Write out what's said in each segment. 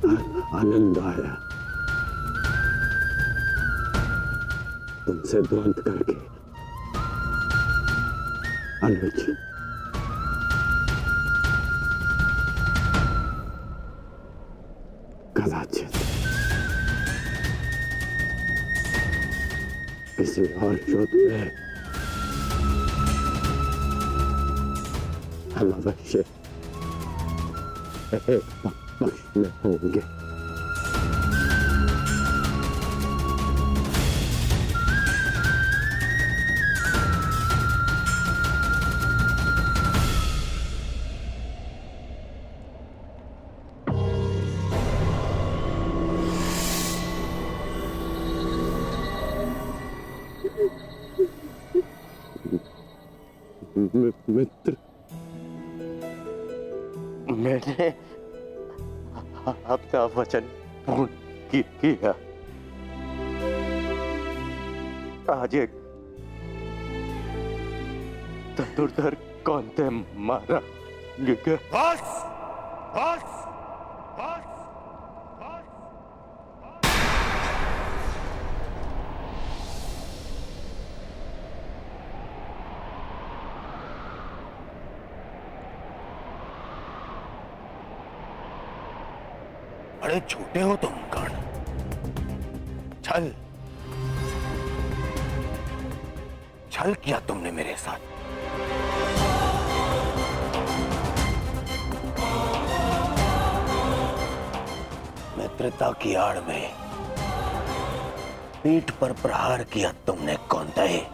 आनंद आया तुमसे द्वंद करके। अनुज, कदाचित किसी और युद्ध में हम अवश्य एक पक्ष में होंगे। मित्र, मैंने आपका वचन पूर्ण किया। आज एक धनुर्धर कौन थे मारा गया। बस बस बस बस। बड़े छोटे हो तुम कर्ण। छल छल किया तुमने मेरे साथ। मित्रता की आड़ में पीठ पर प्रहार किया तुमने कौंतेय।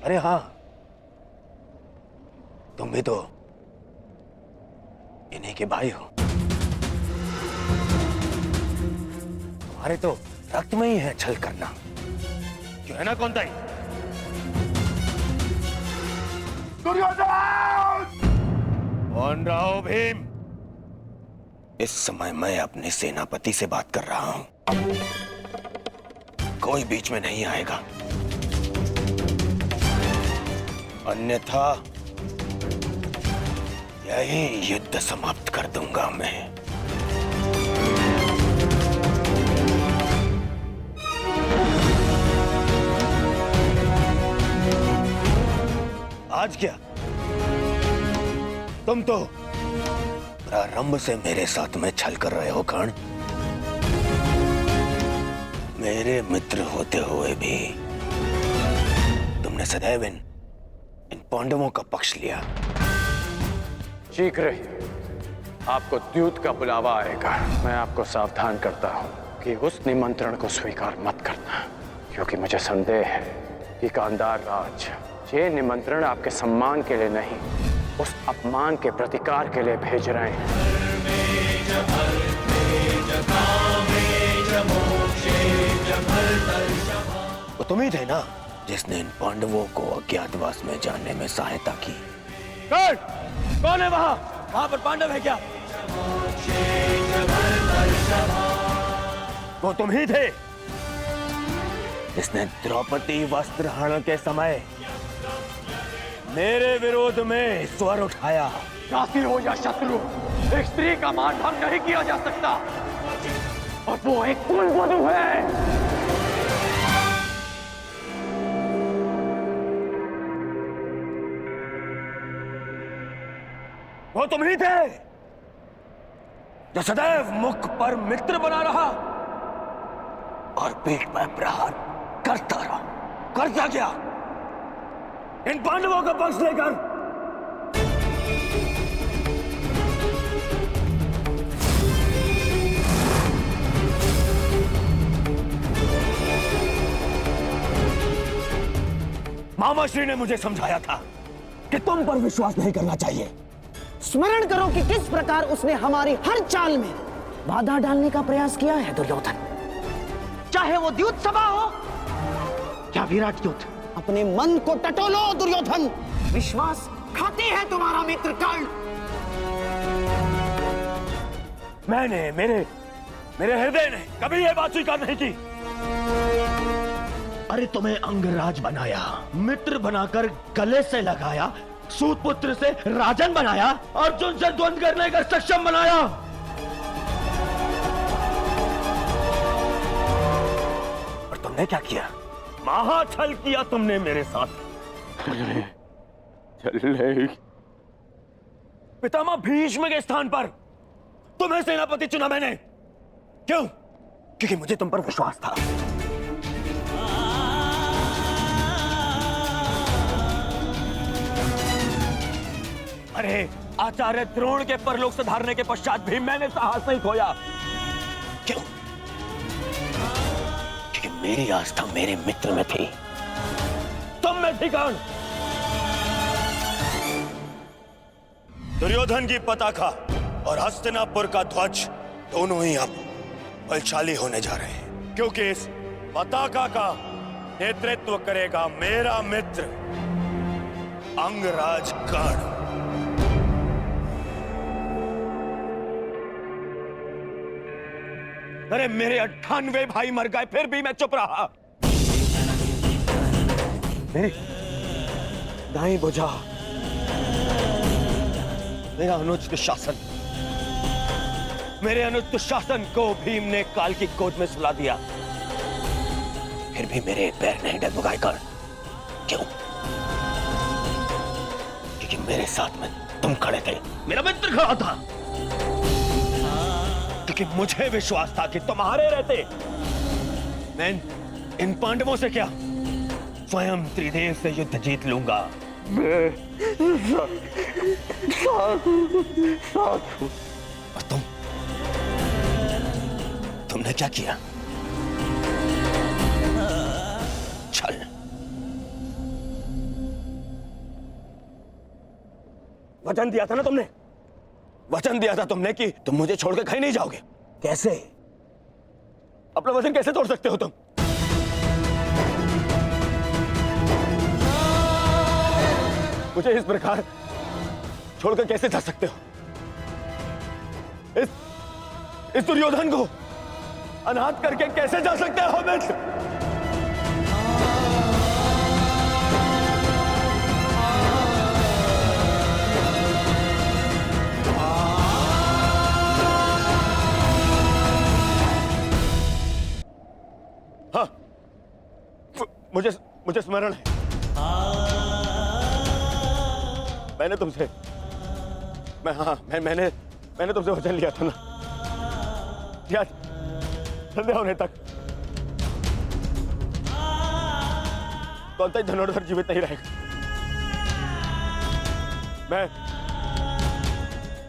अरे हाँ, तुम भी तो इन्हीं के भाई हो। तुम्हारे तो रक्त में ही है छल करना, जो है ना कौंतेय? दुर्योधन! कौन रहा हो भीम? इस समय मैं अपने सेनापति से बात कर रहा हूं। कोई बीच में नहीं आएगा, अन्यथा यही युद्ध समाप्त कर दूंगा मैं। आज क्या? तुम तो प्रारंभ से मेरे साथ में छल कर रहे हो कर्ण। मेरे मित्र होते हुए भी तुमने सदैव इन पांडवों का पक्ष लिया। शीघ्र ही आपको द्यूत का बुलावा आएगा। मैं आपको सावधान करता हूं कि उस निमंत्रण को स्वीकार मत करना, क्योंकि मुझे संदेह है कि गांधार राज ये निमंत्रण आपके सम्मान के लिए नहीं, उस अपमान के प्रतिकार के लिए भेज रहे हैं। वो तुम ही थे ना जिसने इन पांडवों को अज्ञातवास में जाने में सहायता की। कौन है वहां? वहां पर पांडव है क्या? वो तुम ही थे जिसने द्रौपदी वस्त्र हरण के समय मेरे विरोध में स्वर उठाया। साथी हो या शत्रु, एक स्त्री का मान भंग नहीं किया जा सकता, और वो एक कुलवधू है। वो तुम ही थे जो सदैव मुख पर मित्र बना रहा और पीठ पर प्रहार करता रहा। करता क्या? इन पांडवों का पक्ष लेकर। मामाश्री ने मुझे समझाया था कि तुम पर विश्वास नहीं करना चाहिए। स्मरण करो कि किस प्रकार उसने हमारी हर चाल में बाधा डालने का प्रयास किया है दुर्योधन। चाहे वो द्यूत सभा हो या विराट युद्ध, अपने मन को टटोलो दुर्योधन। विश्वास खाते हैं तुम्हारा मित्र कर्ण। मेरे हृदय ने कभी यह बात स्वीकार नहीं की। अरे तुम्हें अंगराज बनाया, मित्र बनाकर गले से लगाया, सूतपुत्र से राजन बनाया, अर्जुन से द्वंद करने का सक्षम बनाया। और तुमने क्या किया? महाछल किया तुमने मेरे साथ। चलने पितामह भीष्म के स्थान पर तुम्हें सेनापति चुना मैंने। क्यों? क्योंकि मुझे तुम पर विश्वास था। अरे आचार्य द्रोण के परलोक सुधारने के पश्चात भी मैंने साहस नहीं खोया। क्यों? क्योंकि मेरी आस्था मेरे मित्र में थी, तुम में थी कौन? दुर्योधन की पताका और हस्तिनापुर का ध्वज दोनों ही अब बलशाली होने जा रहे हैं, क्योंकि इस पताका का नेतृत्व करेगा मेरा मित्र अंगराज कर्ण। अरे मेरे 98 भाई मर गए फिर भी मैं चुप रहा। मेरी दाई बुझा मेरा अनुज दुशासन, मेरे अनुज दुशासन को भीम ने काल की गोद में सुला दिया। फिर भी मेरे पैर नहीं डगमगाए कर्ण। क्यों? क्योंकि मेरे साथ में तुम खड़े थे, मेरा मित्र खड़ा था। क्योंकि मुझे विश्वास था कि तुम्हारे रहते मैं इन पांडवों से क्या स्वयं त्रिदेव से युद्ध जीत लूंगा। और तुमने क्या किया? छल। वचन दिया था ना तुमने, वचन दिया था तुमने कि तुम मुझे छोड़कर कहीं नहीं जाओगे। कैसे? अपना वचन कैसे तोड़ सकते हो तुम? मुझे इस प्रकार छोड़कर कैसे जा सकते हो? इस दुर्योधन को अनाथ करके कैसे जा सकते हो मित्र? हाँ, मुझे स्मरण है। मैंने तुमसे वचन लिया था ना, याद? संध्या होने तक कौन सा धनुर्धर जीवित नहीं रहेगा।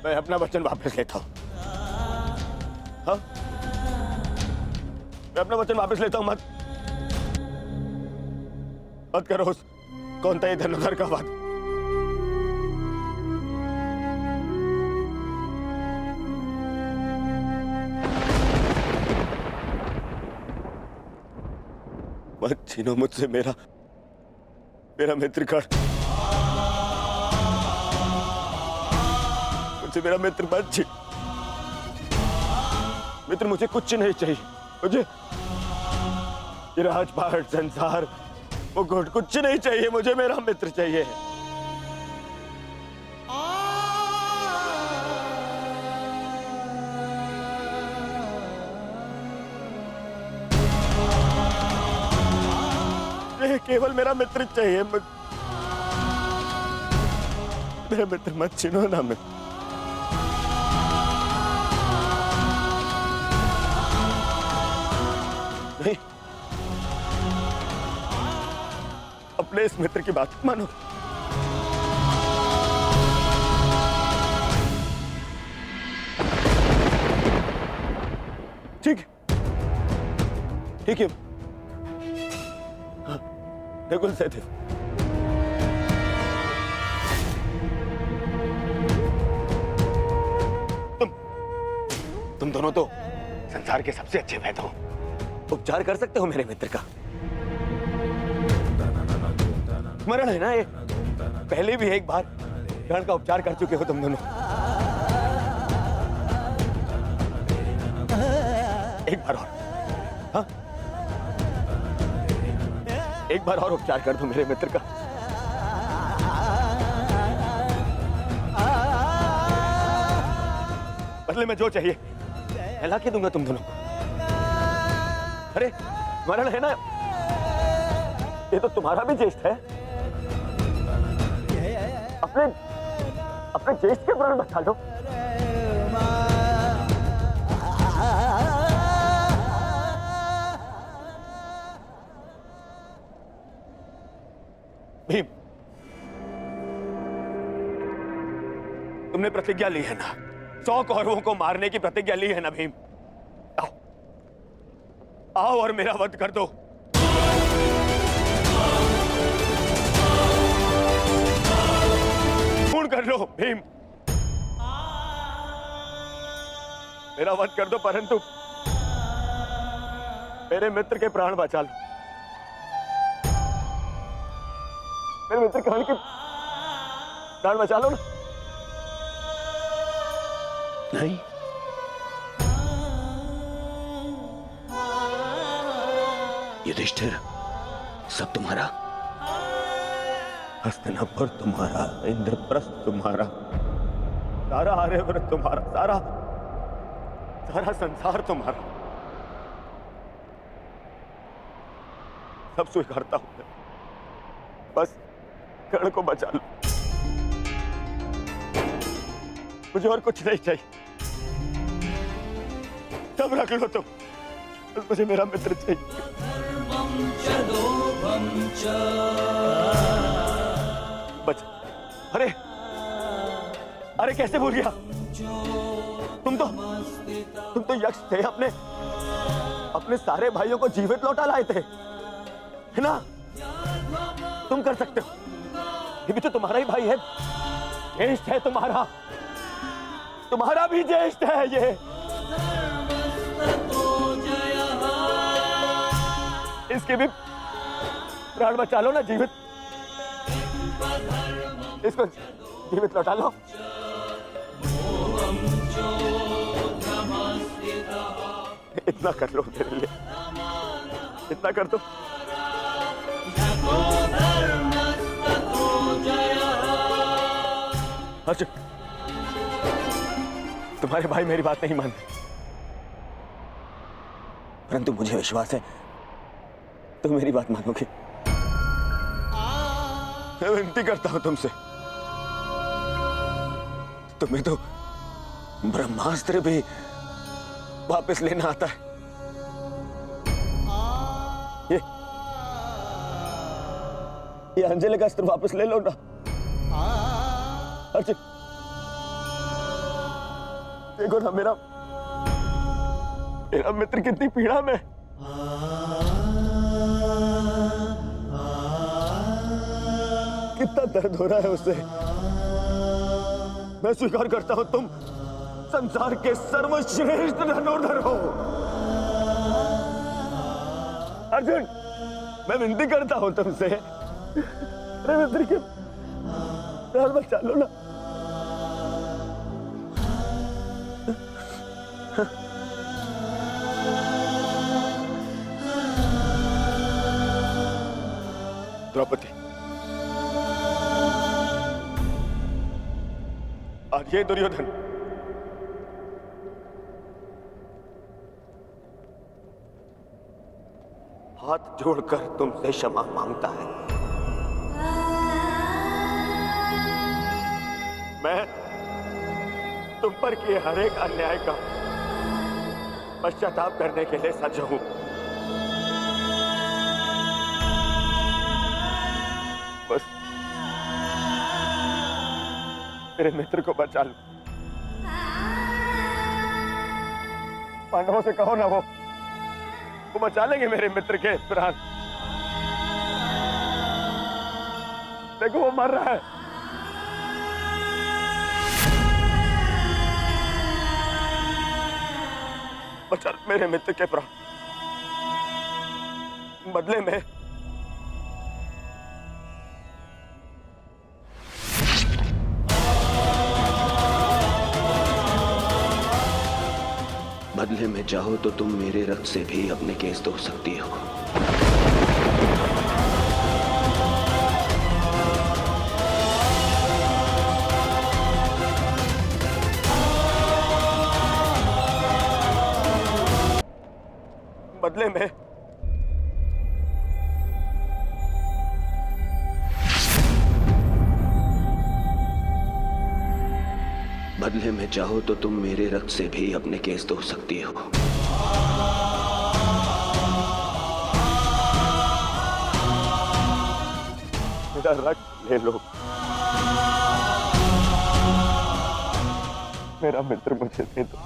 मैं अपना वचन वापस लेता हूं। हाँ, मैं अपना वचन वापस लेता हूं। मत करो उस कौन था ये धनुर्धर का वाद। मत छीनो मुझसे मेरा मित्र कर्ण। मुझसे मेरा मित्र मत छीन। मित्र मुझे कुछ नहीं चाहिए। मुझे ये राजपाट, संसार, मुकुट कुछ नहीं चाहिए। मुझे मेरा मित्र चाहिए। केवल मेरा मित्र चाहिए। मेरा मित्र मत छीनो ना। मैं नहीं, अपने इस मित्र की बात मानो। ठीक है। बिल्कुल सहदेव। तुम दोनों तो संसार के सबसे अच्छे वैद्य हो। उपचार कर सकते हो मेरे मित्र का। स्मरण है ना ये? पहले भी एक बार ग्रहण का उपचार कर चुके हो तुम दोनों। एक बार और, हाँ? एक बार और उपचार कर दो मेरे मित्र का। बदले में जो चाहिए हिला के दूंगा तुम दोनों को। अरे स्मरण है ना, ये तो तुम्हारा भी ज्येष्ठ है। अपने अपने ज्येष्ठ के प्राण बचा लो। भीम, तुमने प्रतिज्ञा ली है ना, 100 कौरवों को मारने की प्रतिज्ञा ली है ना भीम? आओ आओ और मेरा वध कर दो। पूर्ण कर लो भीम, मेरा वध कर दो, परंतु मेरे मित्र के प्राण बचा लो। मेरे मित्र कहानी के प्राण बचा लो ना। नहीं, युधिष्ठिर, सब तुम्हारा। हस्तिनापुर तुम्हारा, इंद्रप्रस्थ तुम्हारा, सारा आर्यव्रत तुम्हारा, सारा सारा संसार तुम्हारा। सब स्वीकारता हूं मैं, बस कर्ण को बचा लो। मुझे और कुछ नहीं चाहिए, सब रख लो तुम, बस मुझे मेरा मित्र चाहिए। बच, अरे अरे कैसे भूल गया? तुम तो यक्ष थे, अपने सारे भाइयों को जीवित लौटा लाए थे, है ना? तुम कर सकते हो, ये भी तो तुम्हारा ही भाई है, ज्येष्ठ है तुम्हारा, तुम्हारा भी ज्येष्ठ है ये। इसके भी प्राण बचा लो ना, जीवित, इसको जीवित लौटा लो। इतना कर लो मेरे लिए, इतना कर दो। अर्जुन, तुम्हारे भाई मेरी बात नहीं मानते, परंतु मुझे विश्वास है तुम मेरी बात मानोगे। मैं विनती करता हूं तुमसे, तुम्हें तो ब्रह्मास्त्र भी वापस लेना आता है। ये अंजलि अस्त्र वापस ले लो ना अर्जुन। देखो ना मेरा मित्र कितनी पीड़ा में। कितना दर्द हो रहा है उससे। मैं स्वीकार करता हूं तुम संसार के सर्वश्रेष्ठ धनुर्धर हो अर्जुन। मैं विनती करता हूं तुमसे, अरे मित्र के प्राण बचा लो ना। द्रौपदी, आज ये दुर्योधन हाथ जोड़कर तुमसे क्षमा मांगता है। मैं तुम पर किए हर एक अन्याय का पश्चाताप करने के लिए सज्ज हूं। बस मेरे मित्र को बचा लो। पांडवों से कहो ना, वो बचा लेंगे मेरे मित्र के प्राण। देखो वो मर रहा है। बचा मेरे मित्र के प्राण, बदले में बदले में चाहो तो तुम मेरे रक्त से भी अपने केस धो सकती हो। बदले में बदले में चाहो तो तुम मेरे रक्त से भी अपने केस धो सकती हो। मेरा रक्त ले लो, मेरा मित्र मुझे दे दो।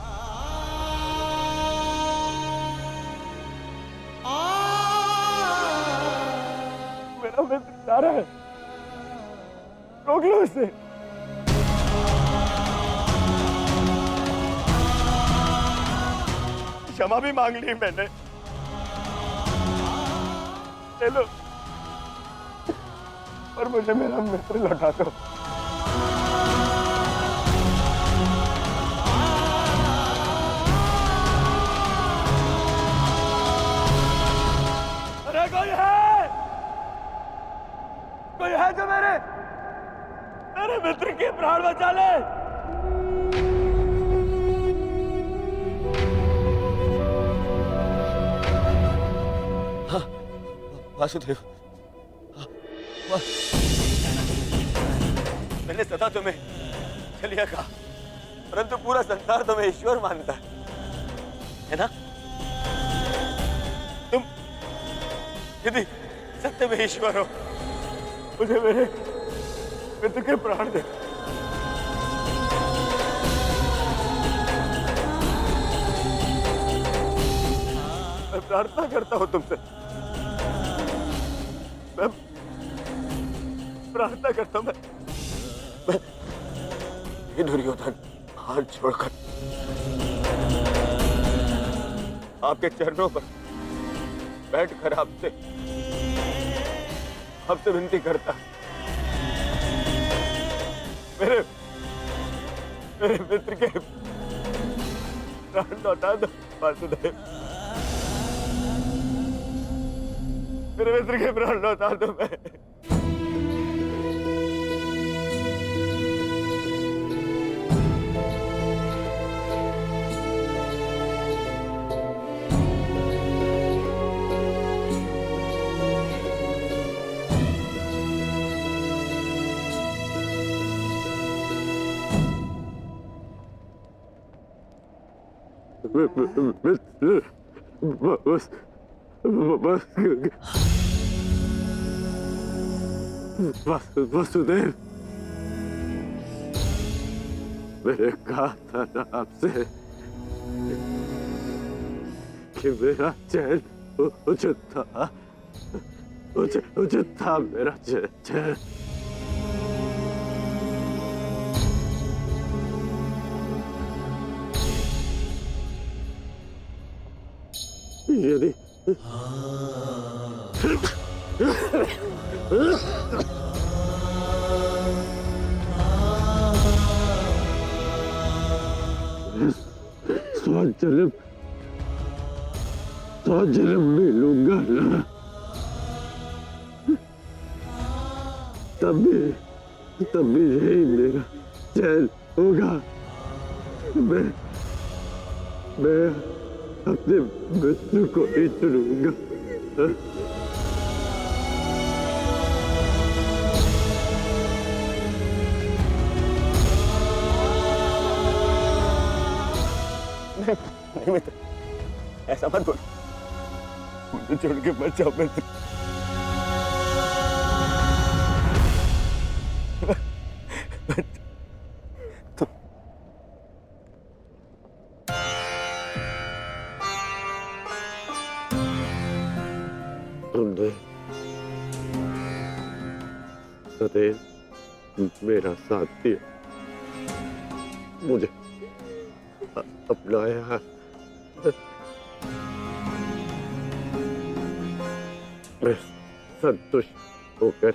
मेरा मित्र जा रहा है, रोक लो उसे। क्षमा भी मांग ली मैंने, ले लो, और मुझे मेरा मित्र लौटा दो। अरे कोई है जो मेरे मित्र के प्राण बचा ले। वासुदेव, मैंने सदा तुम्हें चलिया कहा, परंतु पूरा संसार तुम्हें ईश्वर मानता है ना? तुम यदि सत्य में ईश्वर हो, मुझे मेरे मित्र के प्राण दे। मैं प्रार्थना करता हूं तुमसे, मैं प्रार्थना करता हूं, मैं हे दुर्योधन, हाथ छोड़कर आपके चरणों पर बैठकर आपसे विनती करता, मेरे मित्र के प्राण लौटा दो वासुदेव, मेरे मित्र के प्राण लौटा दो। मैं वासुदेव, मैंने कहा था ना आपसे कि मेरा चैन उचित था, उचित था मेरा चैन। यदि जन्म मिलूंगा ना, तभी यही मेरा चैन होगा। मैं अपने मित्र को ही चुनूंगा। नहीं मित्र, ऐसा मत बोलो, मुझे छोड़ के मत जाओ मित्र। तुमने सदैव मेरा साथ दिया, मुझे अपनाया। मैं संतुष्ट होकर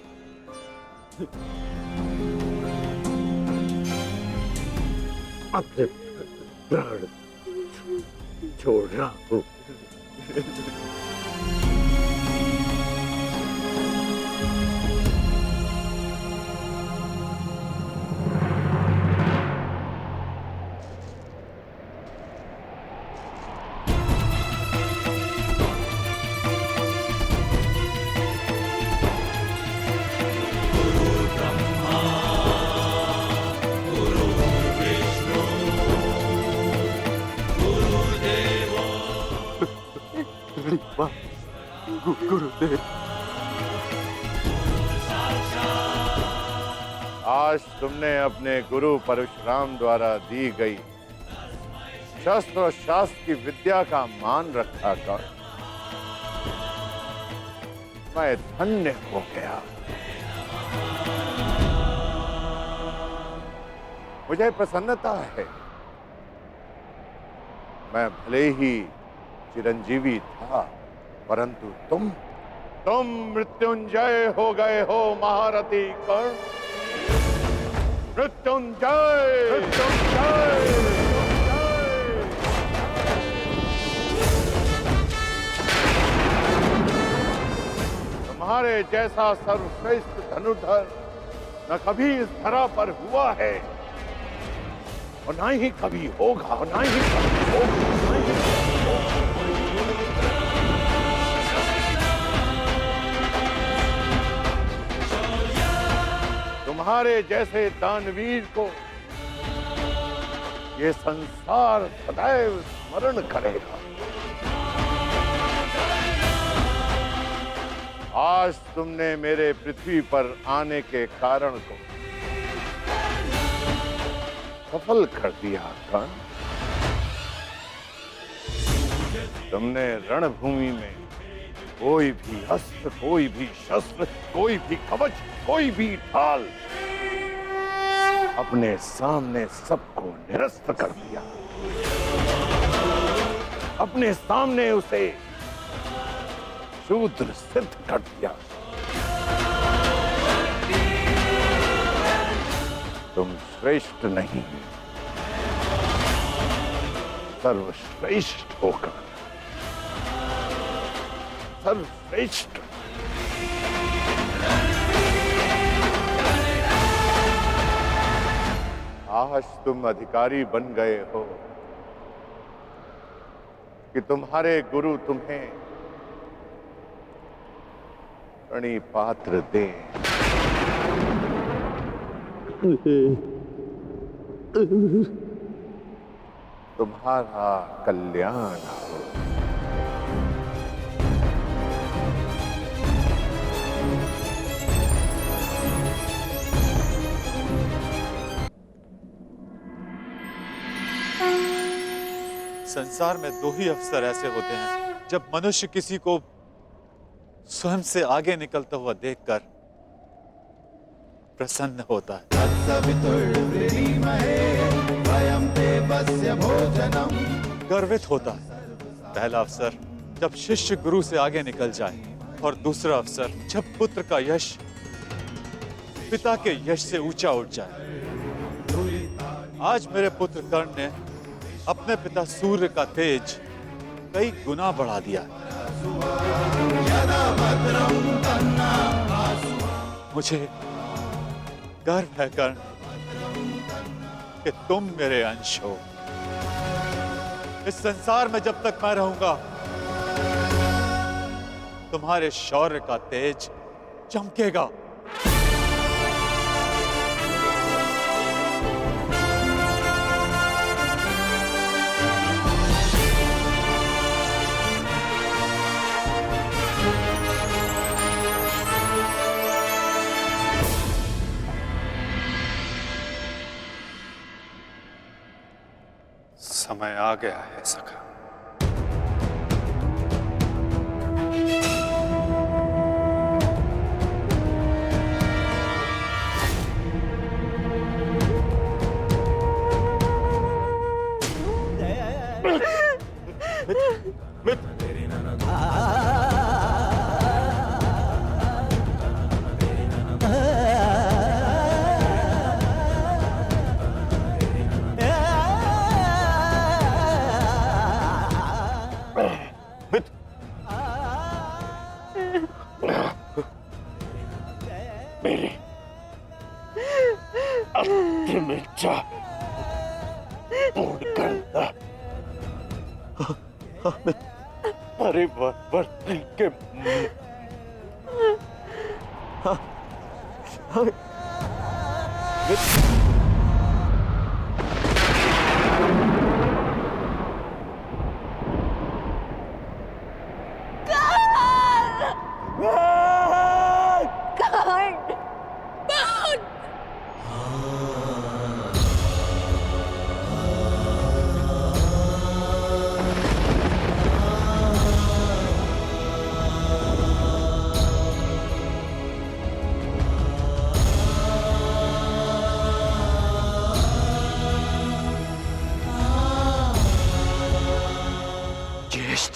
अपने प्राण छोड़ रहा हूं। गुरुदेव, आज तुमने अपने गुरु परशुराम द्वारा दी गई शस्त्र और शास्त्र की विद्या का मान रखा कर मैं धन्य हो गया। मुझे प्रसन्नता है। मैं भले ही चिरंजीवी था, परंतु तुम मृत्युंजय हो गए हो महारथी कर्ण। मृत्युंजय, मृत्युंजय। तुम्हारे जैसा सर्वश्रेष्ठ धनुर्धर न कभी इस धरा पर हुआ है और ना ही कभी होगा, और ना ही कभी होगा। तुम्हारे जैसे दानवीर को ये संसार सदैव स्मरण करेगा। आज तुमने मेरे पृथ्वी पर आने के कारण को सफल कर दिया कर्ण। तुमने रणभूमि में कोई भी अस्त्र, कोई भी शस्त्र, कोई भी कवच, कोई भी ढाल अपने सामने सबको निरस्त कर दिया। अपने सामने उसे शूद्र सिद्ध कर दिया। तुम श्रेष्ठ नहीं, सर्वश्रेष्ठ होकर सर्वश्रेष्ठ। आज तुम अधिकारी बन गए हो कि तुम्हारे गुरु तुम्हें प्रणिपात्र दें। तुम्हारा कल्याण हो। संसार में दो ही अवसर ऐसे होते हैं जब मनुष्य किसी को स्वयं से आगे निकलता हुआ देखकर प्रसन्न होता है। गर्वित होता है। पहला अवसर जब शिष्य गुरु से आगे निकल जाए, और दूसरा अवसर जब पुत्र का यश पिता के यश से ऊंचा उठ जाए। आज मेरे पुत्र कर्ण ने अपने पिता सूर्य का तेज कई गुना बढ़ा दिया। मुझे गर्व है कर्ण कि तुम मेरे अंश हो। इस संसार में जब तक मैं रहूंगा, तुम्हारे शौर्य का तेज चमकेगा। समय आ गया है सखा। अंतिम इच्छा पूर्ण करना परिवर्तन के ज्येष्ठ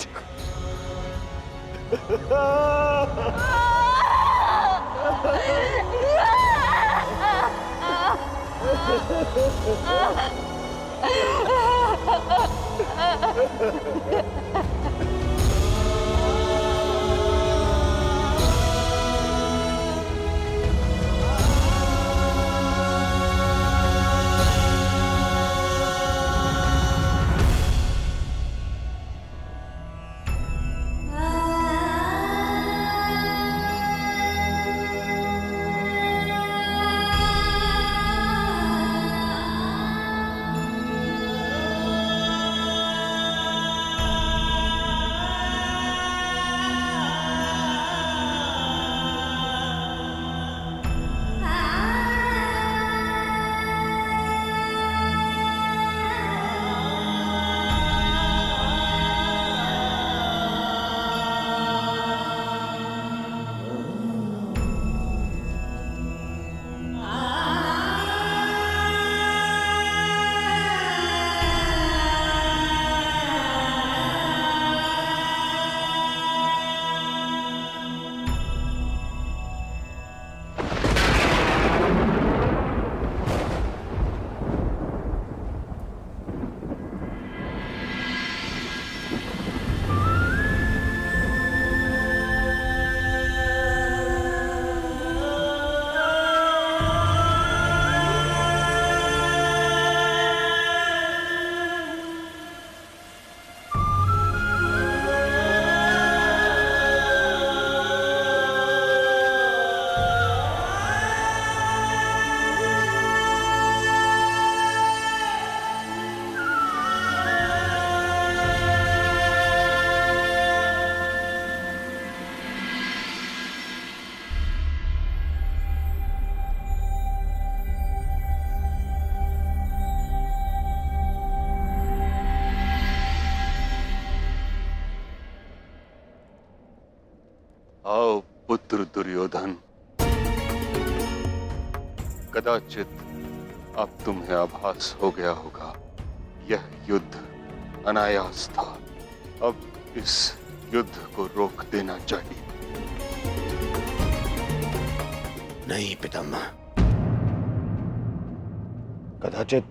आओ पुत्र दुर्योधन, कदाचित अब तुम्हें आभास हो गया होगा, यह युद्ध अनायास था। अब इस युद्ध को रोक देना चाहिए। नहीं पितामह, कदाचित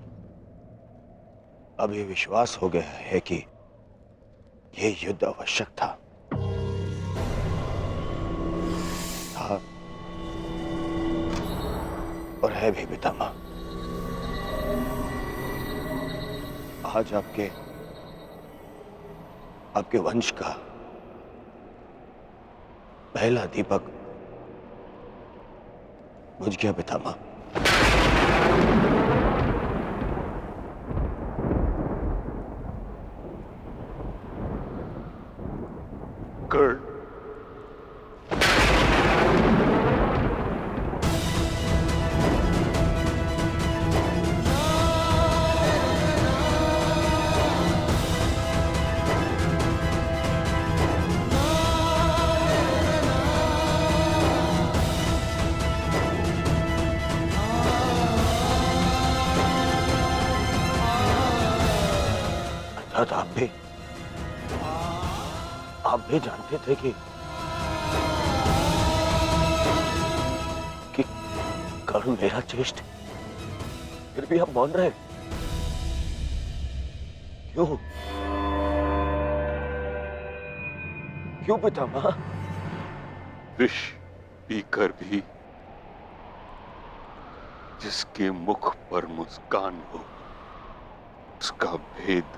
अब ये विश्वास हो गया है कि यह युद्ध आवश्यक था। और है भी पितामह। आज आपके वंश का पहला दीपक बुझ गया पितामह। कर्ण, अर्थात आप भी जानते थे कि कर्ण मेरा ज्येष्ठ, फिर भी आप मौन रहे। क्यों? क्यों पितामह? विष पीकर भी जिसके मुख पर मुस्कान हो, उसका भेद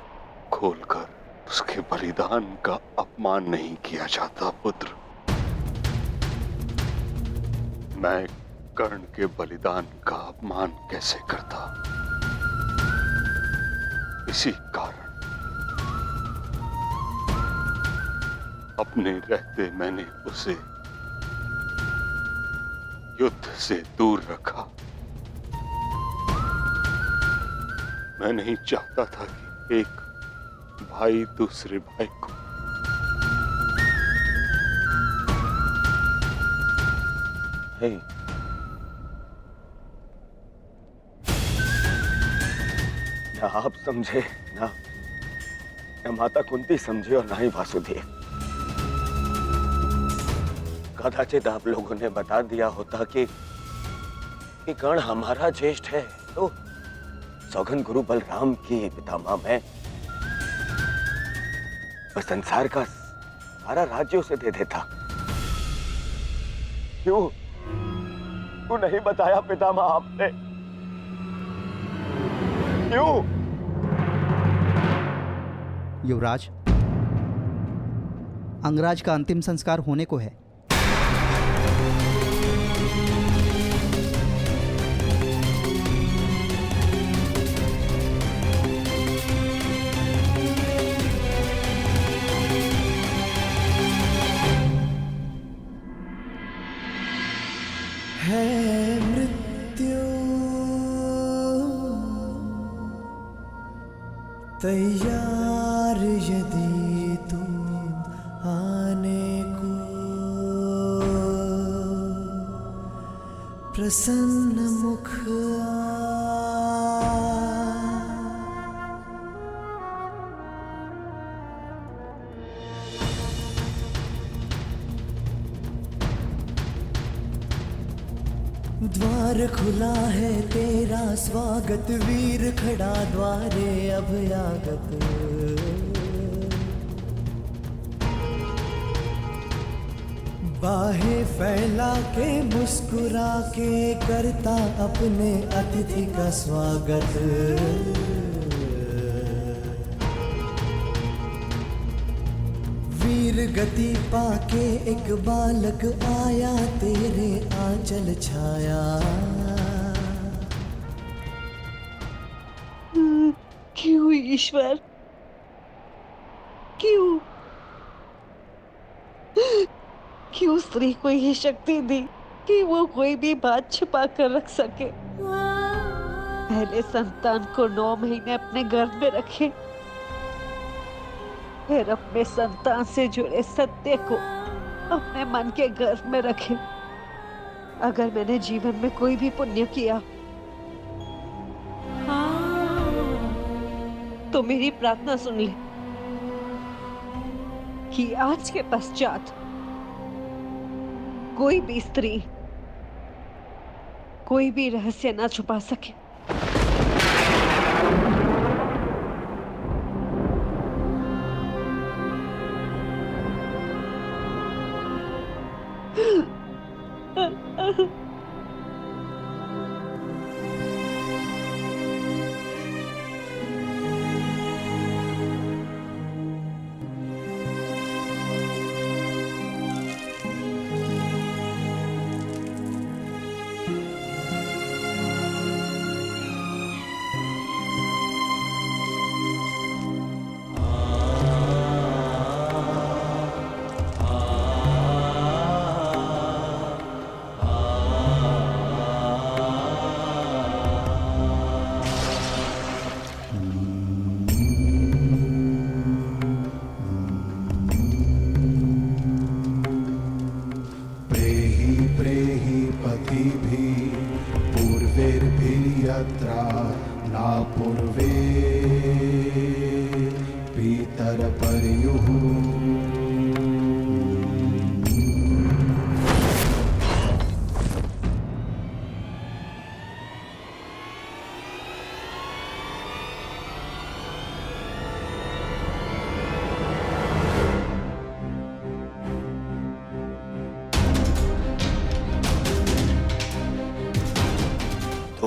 खोलकर उसके बलिदान का अपमान नहीं किया जाता पुत्र। मैं कर्ण के बलिदान का अपमान कैसे करता? इसी कारण अपने रहते मैंने उसे युद्ध से दूर रखा। मैं नहीं चाहता था कि एक भाई दूसरे भाई को ना आप समझे, ना माता कुंती समझे और ना ही वासुदेव। कदाचित आप लोगों ने बता दिया होता कि कर्ण हमारा ज्येष्ठ है, तो सौगन गुरु बलराम की पितामह मैं संसार का सारा राज्य उसे दे देता। क्यों नहीं बताया पितामह आपने? क्यों? युवराज, अंगराज का अंतिम संस्कार होने को है। तैयार यदि तुम आने को, प्रसन्न मुख द्वार खुला है तेरा स्वागत, वीर खड़ा द्वारे अभयागत। बाहें फैला के मुस्कुरा के करता अपने अतिथि का स्वागत। वीर गति पाके एक बालक आया, तेरे आंचल छाया। क्यों ईश्वर, क्यों क्यों स्त्री को ये शक्ति दी कि वो कोई भी बात छुपा कर रख सके? पहले संतान को 9 महीने अपने गर्भ में रखे, फिर अपने संतान से जुड़े सत्य को अपने मन के गर्भ में रखे। अगर मैंने जीवन में कोई भी पुण्य किया तो मेरी प्रार्थना सुन ले कि आज के पश्चात कोई भी स्त्री कोई भी रहस्य ना छुपा सके।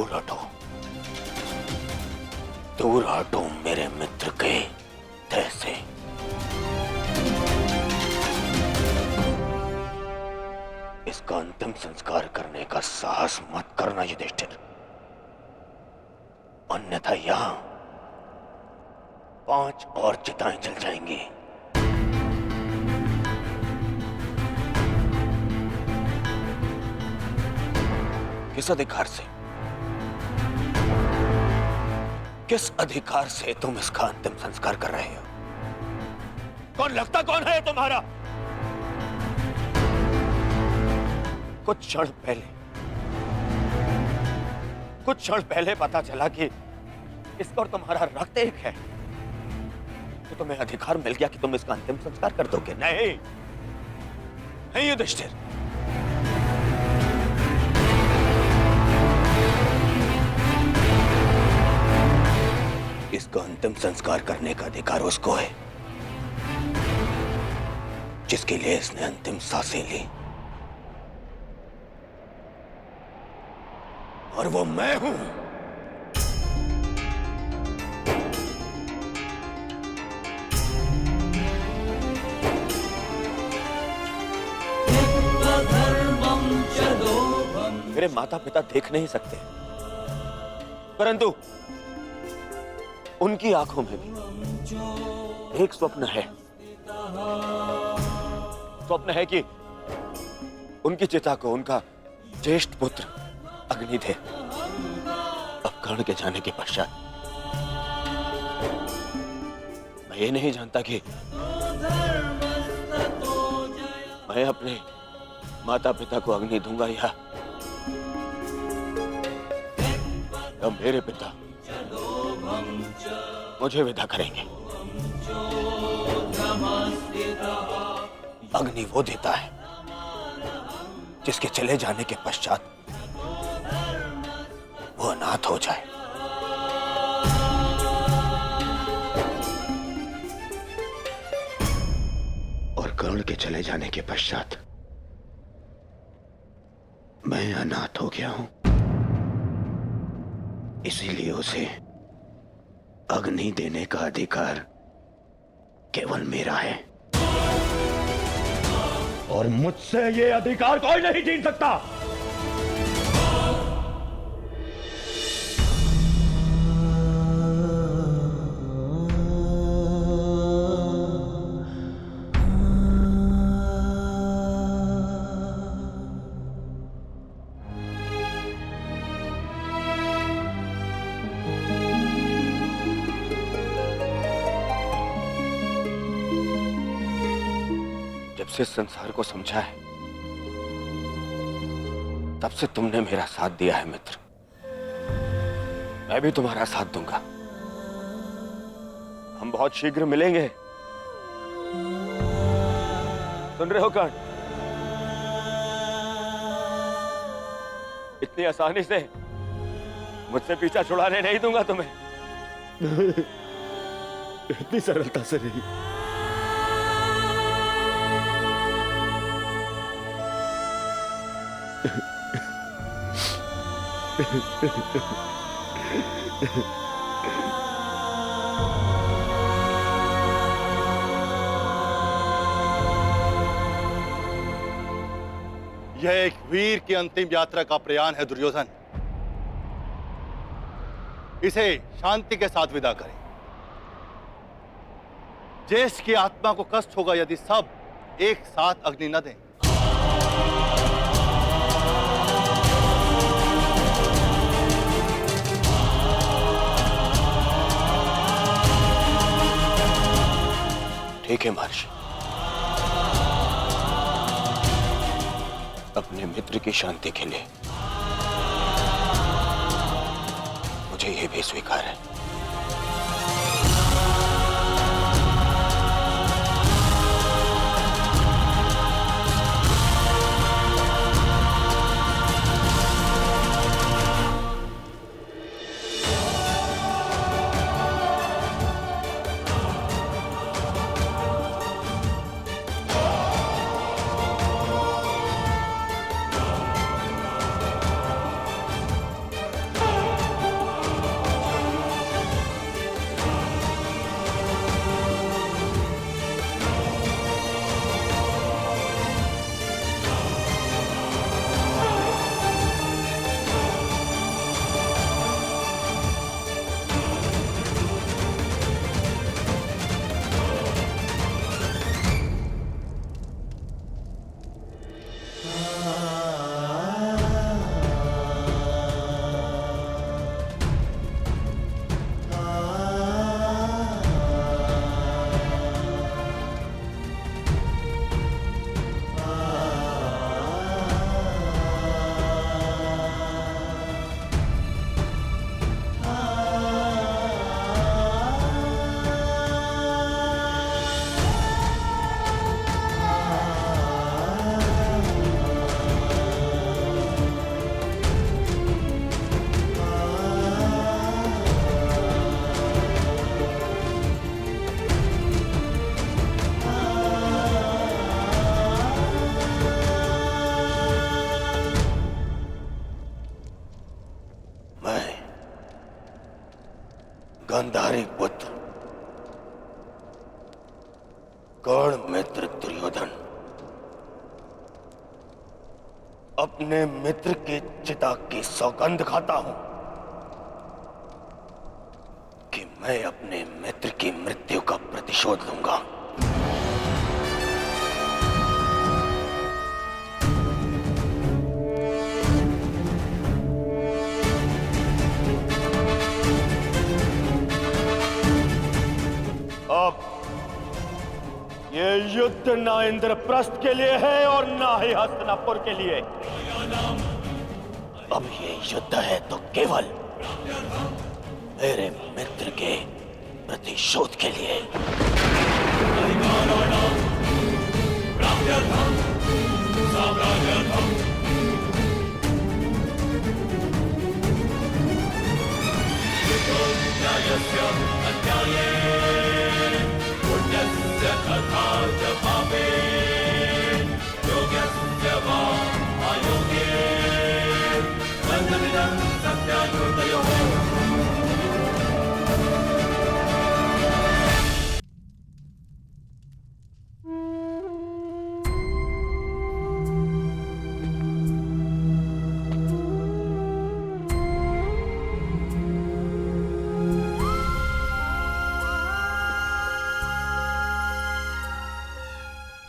दूर हटो, दूर हटो मेरे मित्र के देह से। इसका अंतिम संस्कार करने का साहस मत करना युधिष्ठिर, अन्यथा यहां 5 और चिताएं जल जाएंगी। किस अधिकार से, किस अधिकार से तुम इसका अंतिम संस्कार कर रहे हो? कौन लगता कौन है तुम्हारा? कुछ क्षण पहले पता चला कि इसका और तुम्हारा रक्त एक है, तो तुम्हें अधिकार मिल गया कि तुम इसका अंतिम संस्कार कर दोगे। नहीं, नहीं युधिष्ठिर, इसका अंतिम संस्कार करने का अधिकार उसको है जिसके लिए इसने अंतिम सांसें ली, और वो मैं हूं। मेरे माता पिता देख नहीं सकते, परंतु उनकी आंखों में भी एक स्वप्न है। स्वप्न है कि उनकी चिता को उनका ज्येष्ठ पुत्र अग्नि थे। अब कर्ण के जाने के पश्चात मैं ये नहीं जानता कि मैं अपने माता पिता को अग्नि दूंगा या मेरे पिता मुझे विदा करेंगे। अग्नि वो देता है जिसके चले जाने के पश्चात वो अनाथ हो जाए। और कर्ण के चले जाने के पश्चात मैं अनाथ हो गया हूं, इसीलिए उसे अग्नि देने का अधिकार केवल मेरा है, और मुझसे ये अधिकार कोई नहीं छीन सकता। से संसार को समझा है तब से तुमने मेरा साथ दिया है मित्र, मैं भी तुम्हारा साथ दूंगा। हम बहुत शीघ्र मिलेंगे, सुन रहे हो कर्ण? इतनी आसानी से मुझसे पीछा छुड़ाने नहीं दूंगा तुम्हें। इतनी सरलता से नहीं। यह एक वीर की अंतिम यात्रा का प्रयाण है दुर्योधन। इसे शांति के साथ विदा करें। ज्येष्ठ की आत्मा को कष्ट होगा यदि सब एक साथ अग्नि न दें। ठीक है महर्षि, अपने मित्र की शांति के लिए मुझे यह भी स्वीकार है। गांधारी पुत्र कर्ण मित्र दुर्योधन अपने मित्र की चिता की सौगंध खाता हूं कि मैं अपने मित्र की मृत्यु का प्रतिशोध लूंगा। अब ये युद्ध ना इंद्रप्रस्थ के लिए है और ना ही हस्तिनापुर के लिए। अब ये युद्ध है तो केवल मेरे मित्र के प्रतिशोध के लिए।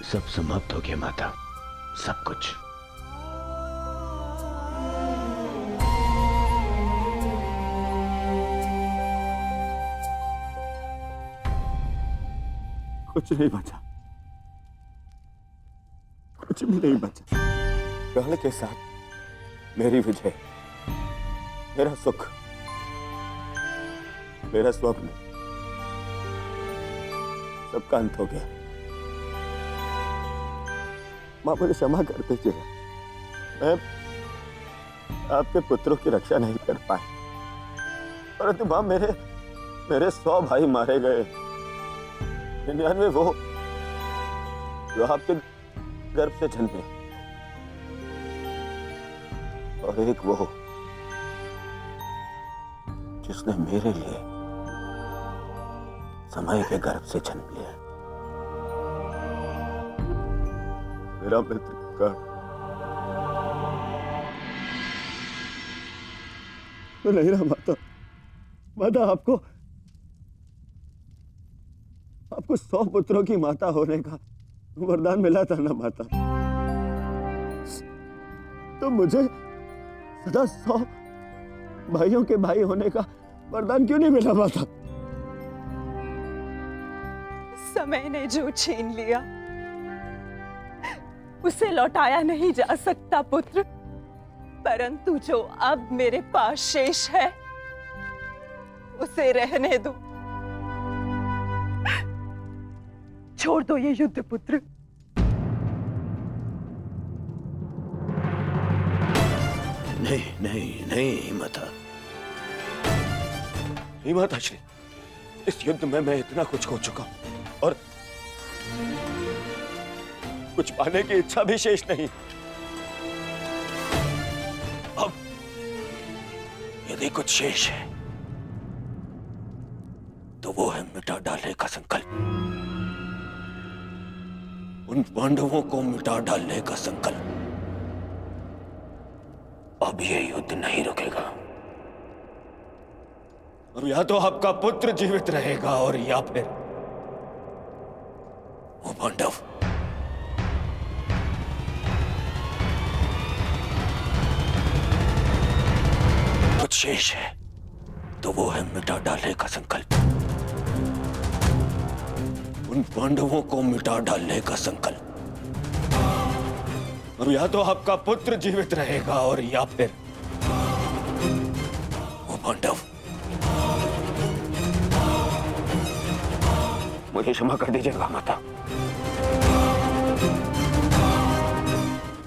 सब समाप्त हो गया माता, सब कुछ। कुछ नहीं बचा, कुछ भी नहीं बचा। कर्ण के साथ मेरी विजय, मेरा सुख, मेरा स्वप्न, सबका अंत हो गया। मां मुझे क्षमा कर दीजिएगा, मैं आपके पुत्रों की रक्षा नहीं कर पाया, परंतु मां मेरे 100 भाई मारे गए, 99 वो जो आपके गर्भ से जन्मे, और एक वो जिसने मेरे लिए समय के गर्भ से जन्म लिया। मेरा मित्र कर्ण, मैं नहीं रहा माता। माता आपको 100 पुत्रों की माता होने का वरदान मिला था ना माता, तो मुझे सदा 100 भाइयों के भाई होने का वरदान क्यों नहीं मिला माता? समय ने जो छीन लिया उसे लौटाया नहीं जा सकता पुत्र, परंतु जो अब मेरे पास शेष है उसे रहने दो। छोड़ दो ये युद्ध पुत्र। नहीं नहीं नहीं माता, नहीं माता श्री, इस युद्ध में मैं इतना कुछ खो चुका हूं और कुछ पाने की इच्छा भी शेष नहीं। अब यदि कुछ शेष है तो वो है मिटा डालने का संकल्प, उन पांडवों को मिटा डालने का संकल्प। अब ये युद्ध नहीं रुकेगा। अब या तो आपका पुत्र जीवित रहेगा और या फिर वो पांडव। कुछ शेष है तो वो है मिटा डालने का संकल्प, उन पांडवों को मिटा डालने का संकल्प। अब या तो आपका पुत्र जीवित रहेगा और या फिर वो पांडव। मुझे क्षमा कर दीजिएगा माता,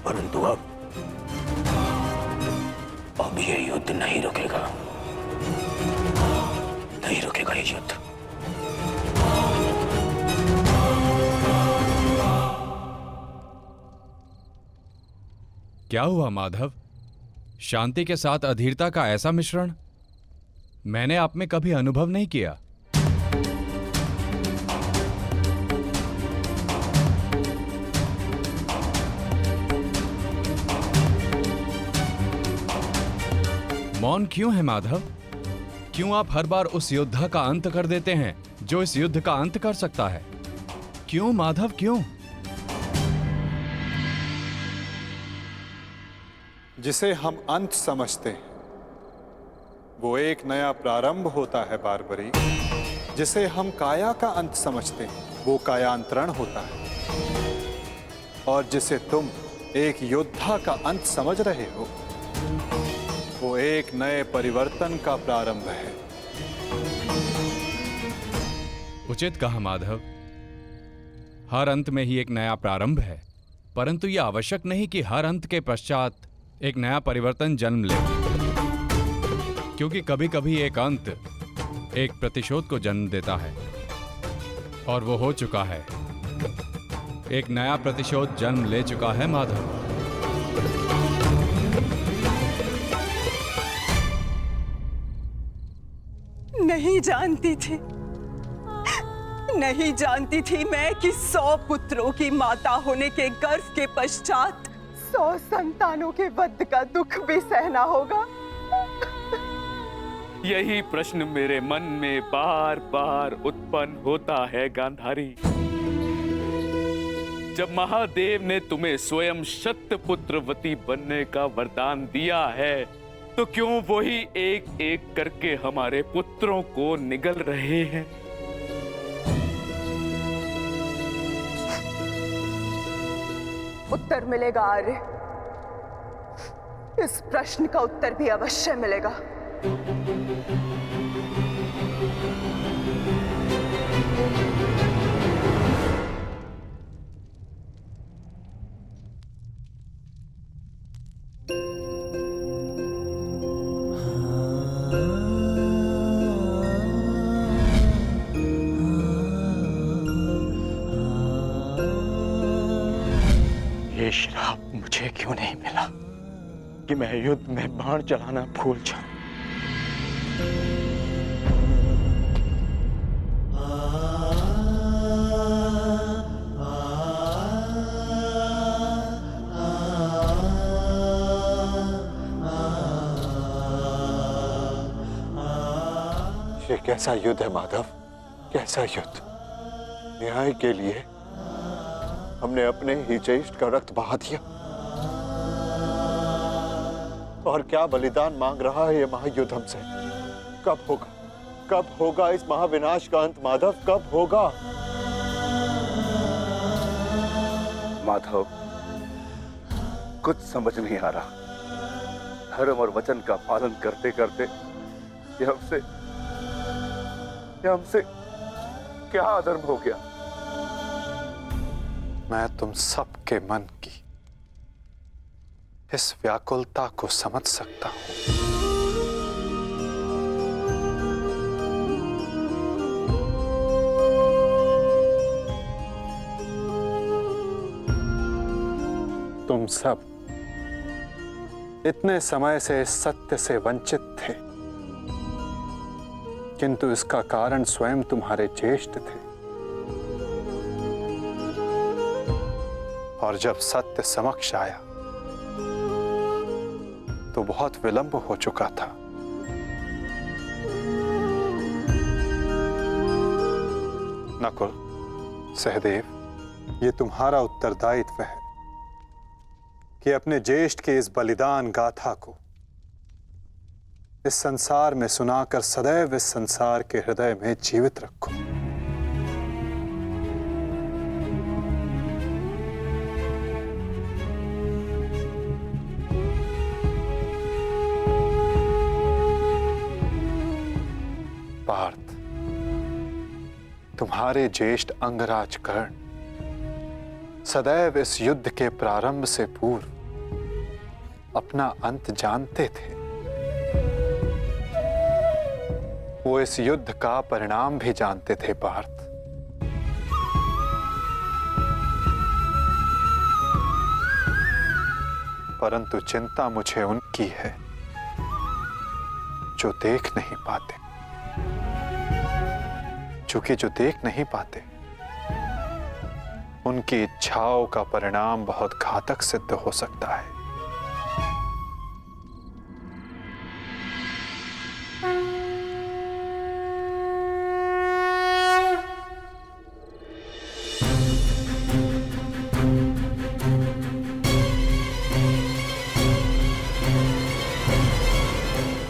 परंतु अब ये युद्ध नहीं रुकेगा, नहीं रुकेगा ये युद्ध। क्या हुआ माधव? शांति के साथ अधीरता का ऐसा मिश्रण? मैंने आप में कभी अनुभव नहीं किया। मौन क्यों है माधव? क्यों आप हर बार उस योद्धा का अंत कर देते हैं जो इस युद्ध का अंत कर सकता है? क्यों माधव, क्यों? जिसे हम अंत समझते हैं वो एक नया प्रारंभ होता है बारबरी। जिसे हम काया का अंत समझते हैं वो कायांतरण होता है। और जिसे तुम एक योद्धा का अंत समझ रहे हो वो एक नए परिवर्तन का प्रारंभ है। उचित कहा माधव। हर अंत में ही एक नया प्रारंभ है, परंतु यह आवश्यक नहीं कि हर अंत के पश्चात एक नया परिवर्तन जन्म ले, क्योंकि कभी कभी एक अंत एक प्रतिशोध को जन्म देता है, और वो हो चुका है। एक नया प्रतिशोध जन्म ले चुका है माधव। नहीं जानती थी, नहीं जानती थी मैं कि 100 पुत्रों की माता होने के गर्व के पश्चात 100 संतानों के वध का दुख भी सहना होगा। यही प्रश्न मेरे मन में बार बार उत्पन्न होता है गांधारी। जब महादेव ने तुम्हें स्वयं शतपुत्रवती बनने का वरदान दिया है तो क्यों वही एक एक करके हमारे पुत्रों को निगल रहे हैं? उत्तर मिलेगा आर्य, इस प्रश्न का उत्तर भी अवश्य मिलेगा। ये श्राप मुझे क्यों नहीं मिला कि मैं युद्ध में बाण चलाना भूल जाऊं? ये कैसा युद्ध है माधव, कैसा युद्ध? न्याय के लिए हमने अपने ही ज्येष्ठ का रक्त बहा दिया, और क्या बलिदान मांग रहा है ये महायुद्ध हमसे? कब होगा, कब होगा इस महाविनाश का अंत माधव, कब होगा? माधव, कुछ समझ नहीं आ रहा। धर्म और वचन का पालन करते करते ये हमसे क्या अधर्म हो गया? मैं तुम सबके मन की इस व्याकुलता को समझ सकता हूं। तुम सब इतने समय से इस सत्य से वंचित थे, किंतु इसका कारण स्वयं तुम्हारे ज्येष्ठ थे। और जब सत्य समक्ष आया तो बहुत विलंब हो चुका था। नकुल, सहदेव, ये तुम्हारा उत्तरदायित्व है कि अपने ज्येष्ठ के इस बलिदान गाथा को इस संसार में सुनाकर सदैव इस संसार के हृदय में जीवित रखो। पार्थ, तुम्हारे ज्येष्ठ अंगराज कर्ण सदैव इस युद्ध के प्रारंभ से पूर्व अपना अंत जानते थे। वो इस युद्ध का परिणाम भी जानते थे पार्थ। परंतु चिंता मुझे उनकी है जो देख नहीं पाते, क्योंकि जो देख नहीं पाते उनकी इच्छाओं का परिणाम बहुत घातक सिद्ध हो सकता है।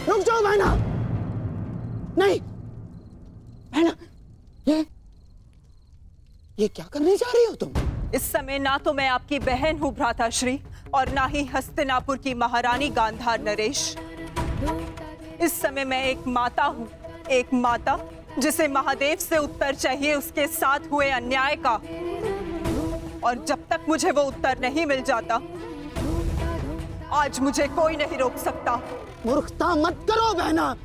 रुक जाओ बहना, नहीं बहना, ये क्या करने जा रही हो तुम? इस समय ना तो मैं आपकी बहन हूँ भ्राताश्री, और ना ही हस्तिनापुर की महारानी गांधार नरेश। इस समय मैं एक माता हूँ, एक माता जिसे महादेव से उत्तर चाहिए उसके साथ हुए अन्याय का। और जब तक मुझे वो उत्तर नहीं मिल जाता, आज मुझे कोई नहीं रोक सकता। मूर्खता मत करो बहना।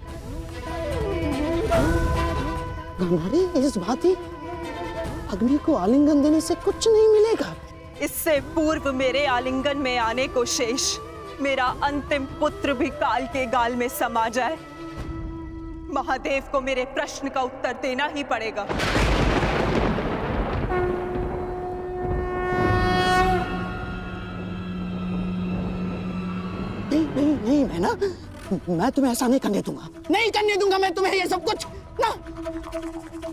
गांधारी, इस भांति अग्नि को आलिंगन देने से कुछ नहीं मिलेगा। इससे पूर्व मेरे आलिंगन में आने को शेष मेरा अंतिम पुत्र भी काल के गाल में समा जाए, महादेव को मेरे प्रश्न का उत्तर देना ही पड़ेगा। नहीं बहना, मैं तुम्हें ऐसा नहीं करने दूंगा, नहीं करने दूंगा मैं तुम्हें ये सब कुछ ना।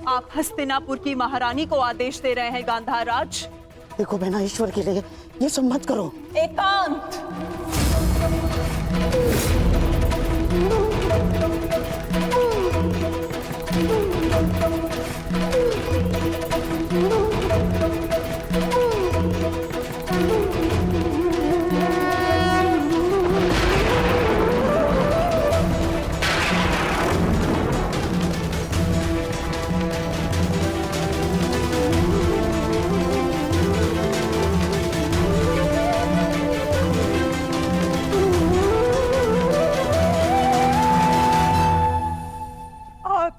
आप हस्तिनापुर की महारानी को आदेश दे रहे हैं गांधार राज? देखो बहना, ईश्वर के लिए ये सब मत करो। एकांत।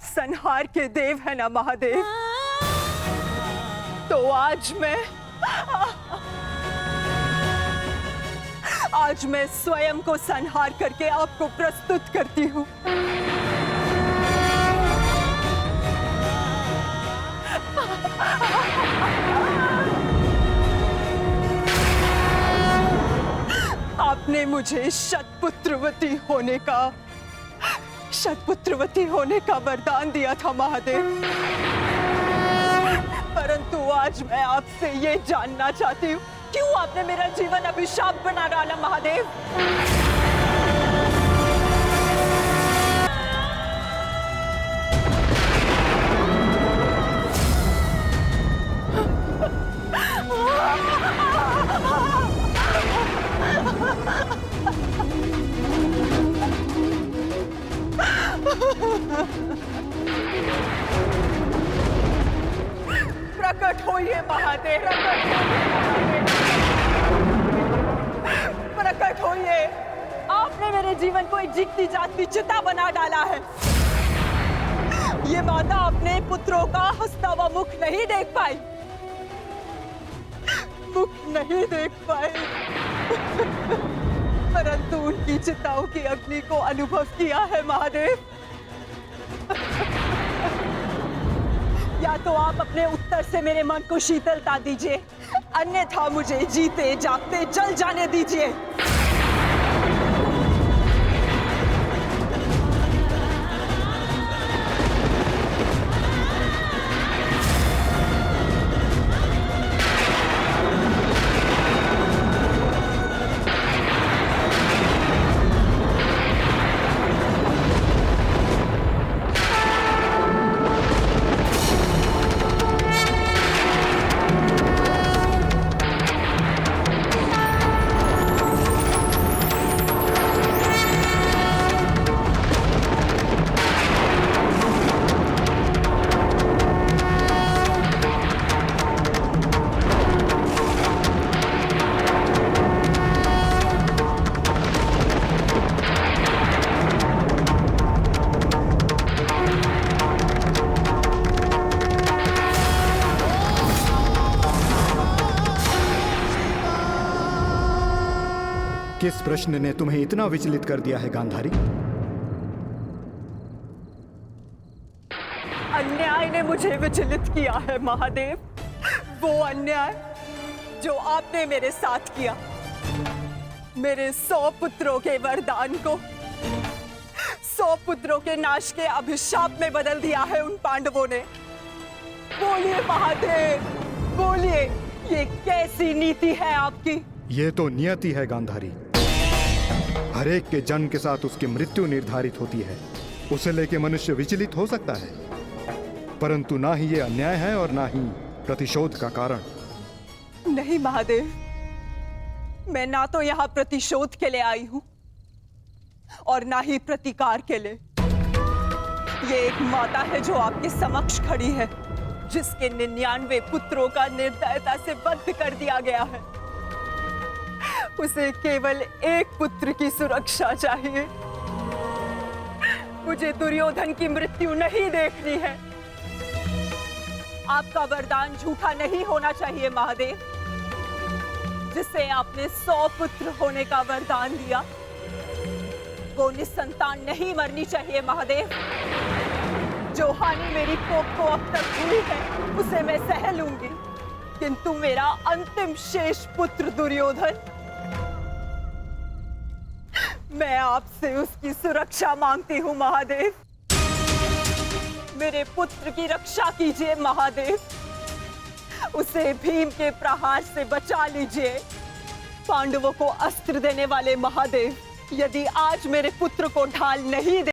संहार के देव है ना महादेव, तो आज मैं स्वयं को संहार करके आपको प्रस्तुत करती हूँ। आपने मुझे शतपुत्रवती होने का वरदान दिया था महादेव, परंतु आज मैं आपसे ये जानना चाहती हूँ, क्यों आपने मेरा जीवन अभिशाप बना डाला महादेव? प्रकट होइए महादेव, प्रकट होइए। आपने मेरे जीवन को एक जीती जागती चिता बना डाला है। ये माता अपने पुत्रों का हंसता हुआ मुख नहीं देख पाई, परंतु उनकी चिताओं की अग्नि को अनुभव किया है महादेव। या तो आप अपने उत्तर से मेरे मन को शीतलता दीजिए, अन्यथा मुझे जीते जागते जल जाने दीजिए। किस प्रश्न ने तुम्हें इतना विचलित कर दिया है गांधारी? अन्याय ने मुझे विचलित किया है महादेव। वो अन्याय जो आपने मेरे साथ किया। मेरे 100 पुत्रों के वरदान को 100 पुत्रों के नाश के अभिशाप में बदल दिया है उन पांडवों ने। बोलिए महादेव, बोलिए, ये कैसी नीति है आपकी? ये तो नियति है गांधारी। हर एक के जन्म के साथ उसकी मृत्यु निर्धारित होती है। उसे लेके मनुष्य विचलित हो सकता है, परंतु ना ही ये अन्याय है और ना ही प्रतिशोध का कारण। नहीं महादेव, मैं ना तो यहाँ प्रतिशोध के लिए आई हूँ और ना ही प्रतिकार के लिए। ये एक माता है जो आपके समक्ष खड़ी है, जिसके 99 पुत्रों का निर्दयता से वध कर दिया गया है। उसे केवल एक पुत्र की सुरक्षा चाहिए। मुझे दुर्योधन की मृत्यु नहीं देखनी है। आपका वरदान झूठा नहीं होना चाहिए महादेव। जिसे आपने 100 पुत्र होने का वरदान दिया, वो निसंतान नहीं मरनी चाहिए महादेव। जो हानि मेरी कोख को अब तक हुई है, उसे मैं सह लूंगी, किंतु मेरा अंतिम शेष पुत्र दुर्योधन, मैं आपसे उसकी सुरक्षा मांगती हूँ महादेव। मेरे पुत्र की रक्षा कीजिए महादेव। उसे भीम के प्रहार से बचा लीजिए। पांडवों को अस्त्र देने वाले महादेव, यदि आज मेरे पुत्र को ढाल नहीं दे